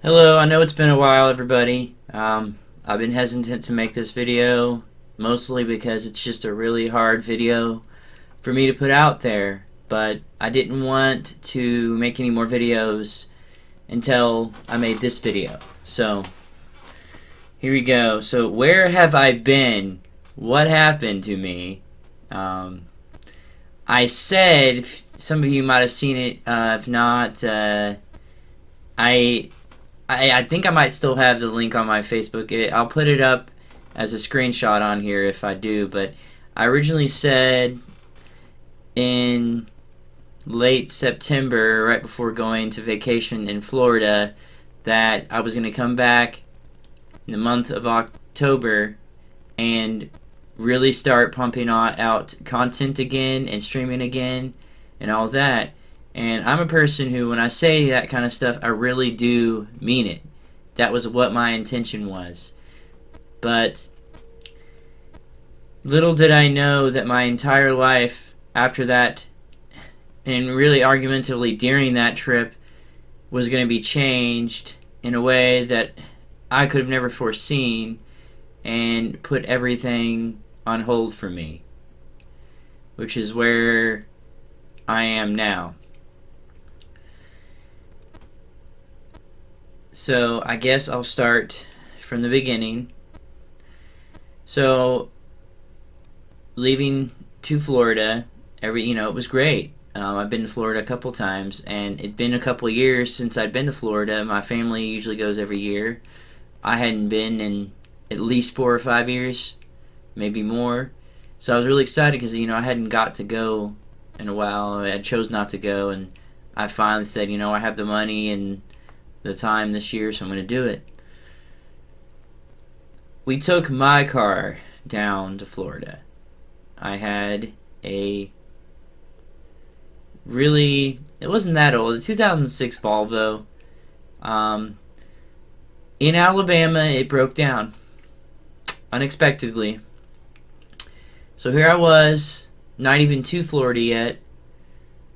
Hello, I know it's been a while, everybody. I've been hesitant to make this video, mostly because it's just a really hard video for me to put out there. But I didn't want to make any more videos until I made this video. So, here we go. So, where have I been? What happened to me? I said, some of you might have seen it, if not, I I think I might still have the link on my Facebook. I'll put it up as a screenshot on here if I do, but I originally said in late September, right before going to vacation in Florida, that I was going to come back in the month of October and really start pumping out content again and streaming again and all that. And I'm a person who, when I say that kind of stuff, I really do mean it. That was what my intention was. But little did I know that my entire life after that, and really argumentatively during that trip, was going to be changed in a way that I could have never foreseen and put everything on hold for me. Which is where I am now. So I guess I'll start from the beginning. So leaving to Florida, it was great. I've been to Florida a couple times, and it'd been a couple years since I'd been to Florida. My family usually goes every year. I hadn't been in at least 4 or 5 years, maybe more. So I was really excited because I hadn't got to go in a while. I chose not to go, and I finally said, I have the money and the time this year, so I'm going to do it. We took my car down to Florida. I had it wasn't that old, a 2006 Volvo. In Alabama, it broke down unexpectedly. So here I was, not even to Florida yet,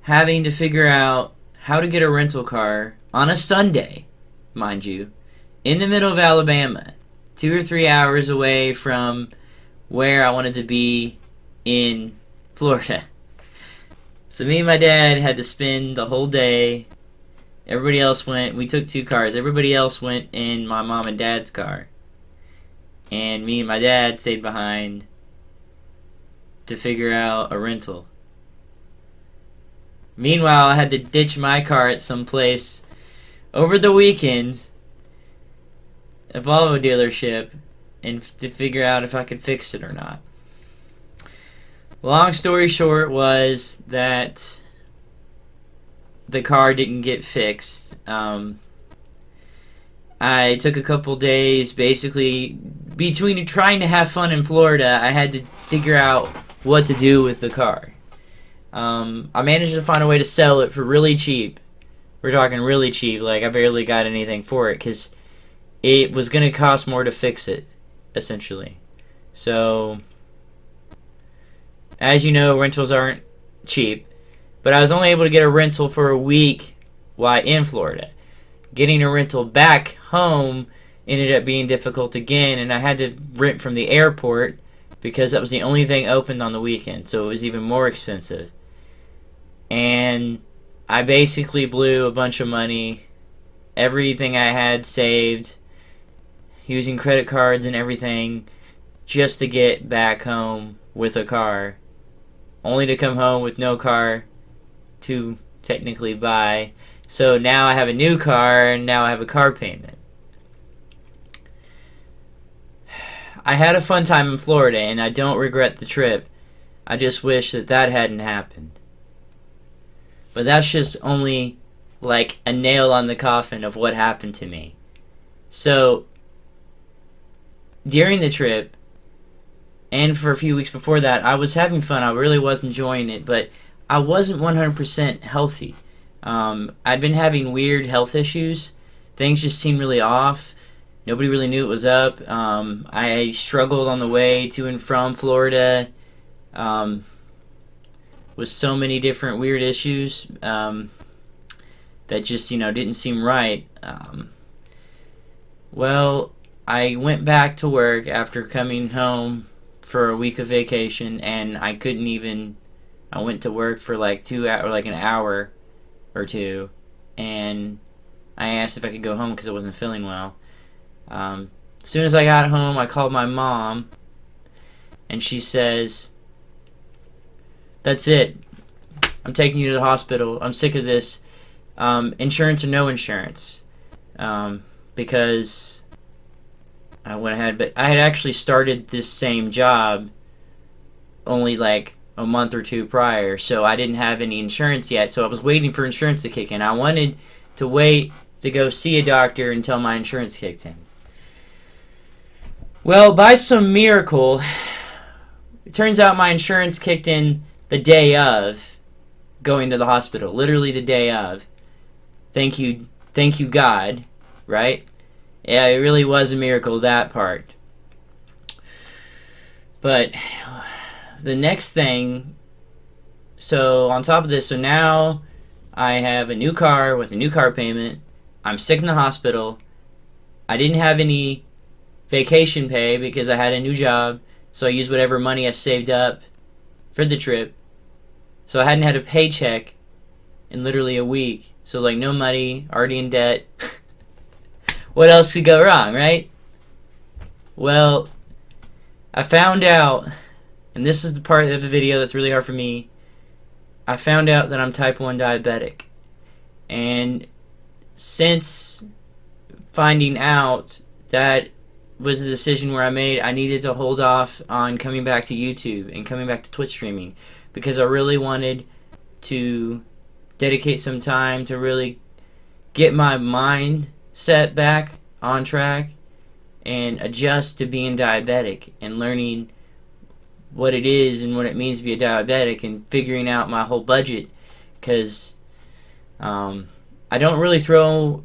having to figure out how to get a rental car on a Sunday, mind you, in the middle of Alabama, 2 or 3 hours away from where I wanted to be in Florida. So me and my dad had to spend the whole day. Everybody else we took 2 cars. Everybody else went in my mom and dad's car. And me and my dad stayed behind to figure out a rental. Meanwhile, I had to ditch my car at some place over the weekend, a Volvo dealership, and to figure out if I could fix it or not. Long story short was that the car didn't get fixed. I took a couple days, basically, between trying to have fun in Florida, I had to figure out what to do with the car. I managed to find a way to sell it for really cheap. We're talking really cheap, like I barely got anything for it, because it was going to cost more to fix it, essentially. So, as you know, rentals aren't cheap, but I was only able to get a rental for a week while in Florida. Getting a rental back home ended up being difficult again, and I had to rent from the airport because that was the only thing opened on the weekend, so it was even more expensive. And I basically blew a bunch of money, everything I had saved, using credit cards and everything, just to get back home with a car, only to come home with no car to technically buy. So now I have a new car, and now I have a car payment. I had a fun time in Florida, and I don't regret the trip. I just wish that hadn't happened. But that's just only like a nail on the coffin of what happened to me. So, during the trip, and for a few weeks before that, I was having fun. I really was enjoying it, but I wasn't 100% healthy. I'd been having weird health issues. Things just seemed really off. Nobody really knew it was up. I struggled on the way to and from Florida with so many different weird issues that just, didn't seem right. Well, I went back to work after coming home for a week of vacation, and I couldn't even. I went to work for like 2 hours, or like an hour or two, and I asked if I could go home because I wasn't feeling well. As soon as I got home, I called my mom, and she says, "That's it. I'm taking you to the hospital. I'm sick of this. Insurance or no insurance." Because I went ahead, but I had actually started this same job only like a month or two prior, so I didn't have any insurance yet, so I was waiting for insurance to kick in. I wanted to wait to go see a doctor until my insurance kicked in. Well, by some miracle, it turns out my insurance kicked in the day of going to the hospital, literally the day of. Thank you God, right? Yeah, it really was a miracle, that part. But the next thing, so on top of this, so now I have a new car with a new car payment. I'm sick in the hospital. I didn't have any vacation pay because I had a new job, so I used whatever money I saved up for the trip. So I hadn't had a paycheck in literally a week. So like no money, already in debt. What else could go wrong, right? Well, I found out, and this is the part of the video that's really hard for me, I found out that I'm type 1 diabetic. And since finding out, that was a decision where I made I needed to hold off on coming back to YouTube and coming back to Twitch streaming, because I really wanted to dedicate some time to really get my mind set back on track and adjust to being diabetic and learning what it is and what it means to be a diabetic and figuring out my whole budget, because I've not really thrown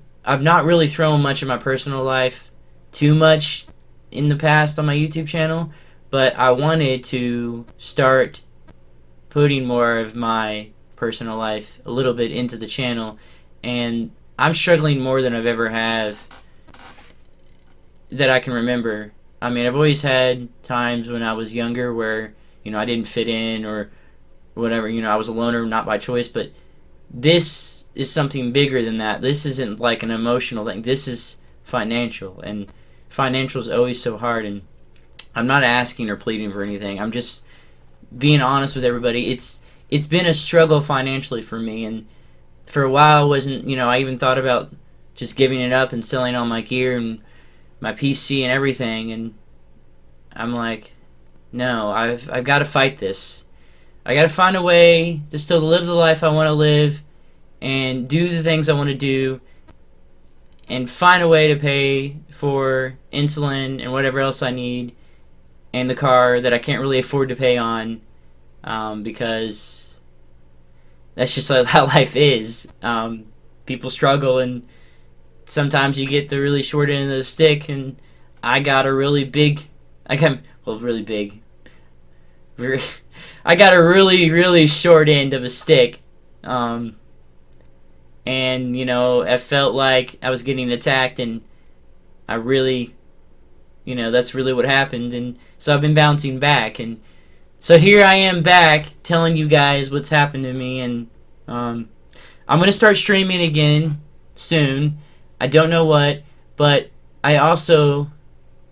much of my personal life too much in the past on my YouTube channel, but I wanted to start putting more of my personal life a little bit into the channel, and I'm struggling more than I've ever have that I can remember. I mean, I've always had times when I was younger where, I didn't fit in or whatever, I was a loner, not by choice, but this is something bigger than that. This isn't like an emotional thing. This is financial, and financial is always so hard, and I'm not asking or pleading for anything. I'm just being honest with everybody. It's been a struggle financially for me, and for a while I even thought about just giving it up and selling all my gear and my PC and everything, and I'm like, no, I've got to fight this. I got to find a way to still live the life I want to live and do the things I want to do and find a way to pay for insulin and whatever else I need and the car that I can't really afford to pay on, because that's just like how life is. People struggle, and sometimes you get the really short end of the stick, and I got a really big, I got a really, really short end of a stick. And, I felt like I was getting attacked, and I really, that's really what happened. And so I've been bouncing back, and so here I am back telling you guys what's happened to me, and I'm going to start streaming again soon. I don't know what, but I also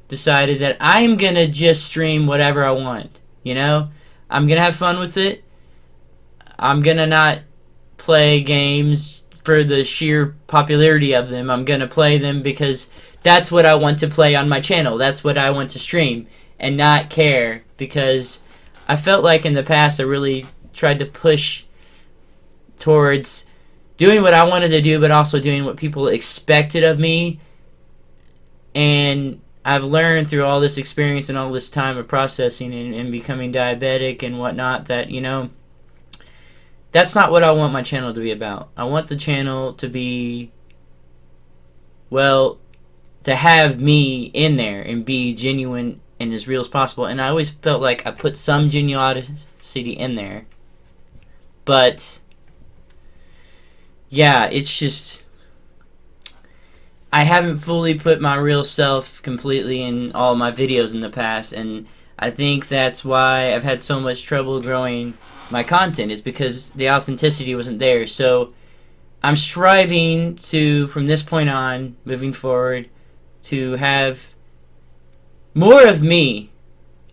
decided that I'm going to just stream whatever I want, I'm going to have fun with it. I'm going to not play games for the sheer popularity of them. I'm going to play them because that's what I want to play on my channel. That's what I want to stream, and not care, because I felt like in the past I really tried to push towards doing what I wanted to do, but also doing what people expected of me. And I've learned through all this experience and all this time of processing and becoming diabetic and whatnot that, that's not what I want my channel to be about. I want the channel to be, to have me in there and be genuine and as real as possible. And I always felt like I put some genuosity in there. But yeah, it's just, I haven't fully put my real self completely in all my videos in the past, and I think that's why I've had so much trouble growing my content, is because the authenticity wasn't there. So I'm striving to, from this point on, moving forward, to have more of me.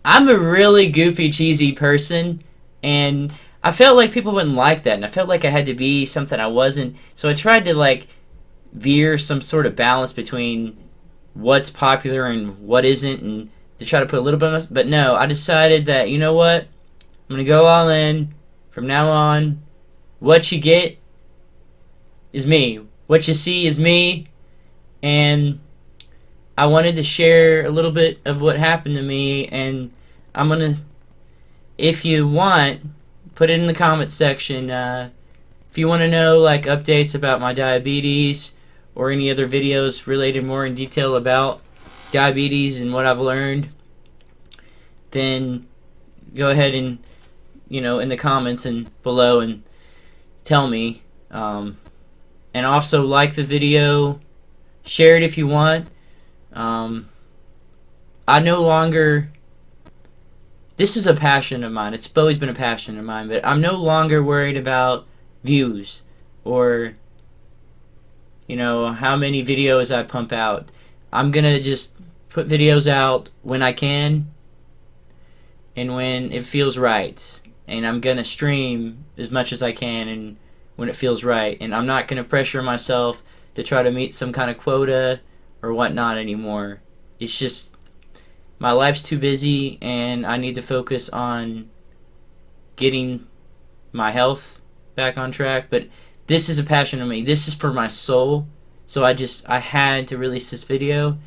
I'm a really goofy, cheesy person, and I felt like people wouldn't like that, and I felt like I had to be something I wasn't. So I tried to like veer some sort of balance between what's popular and what isn't, and to try to put a little bit of, but no, I decided that, you know what, I'm gonna go all in from now on. What you get is me, what you see is me, and I wanted to share a little bit of what happened to me, and I'm gonna, if you want, put it in the comments section. If you want to know like updates about my diabetes, or any other videos related more in detail about diabetes and what I've learned, then go ahead and, in the comments and below, and tell me. And also like the video, share it if you want. I no longer, this is a passion of mine. It's always been a passion of mine, but I'm no longer worried about views or how many videos I pump out. I'm gonna just put videos out when I can and when it feels right, and I'm gonna stream as much as I can and when it feels right, and I'm not gonna pressure myself to try to meet some kind of quota or whatnot anymore. It's just, my life's too busy, and I need to focus on getting my health back on track. But this is a passion of me. This is for my soul. So I had to release this video.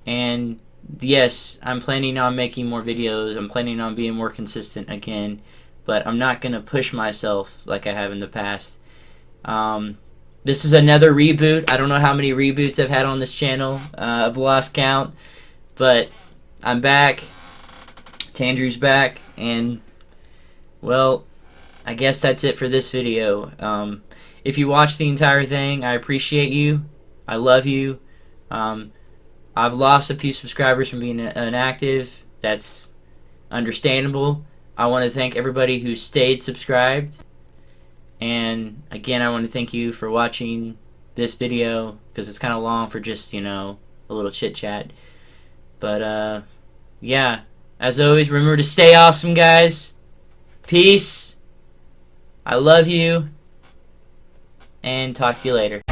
And yes, I'm planning on making more videos. I'm planning on being more consistent again. But I'm not going to push myself like I have in the past. This is another reboot. I don't know how many reboots I've had on this channel. I've lost count. But I'm back. Tandrew's back. And, well, I guess that's it for this video. If you watched the entire thing, I appreciate you. I love you. I've lost a few subscribers from being inactive. That's understandable. I want to thank everybody who stayed subscribed. And again, I want to thank you for watching this video, because it's kind of long for just, a little chit chat. But yeah, as always, remember to stay awesome, guys. Peace. I love you. And talk to you later.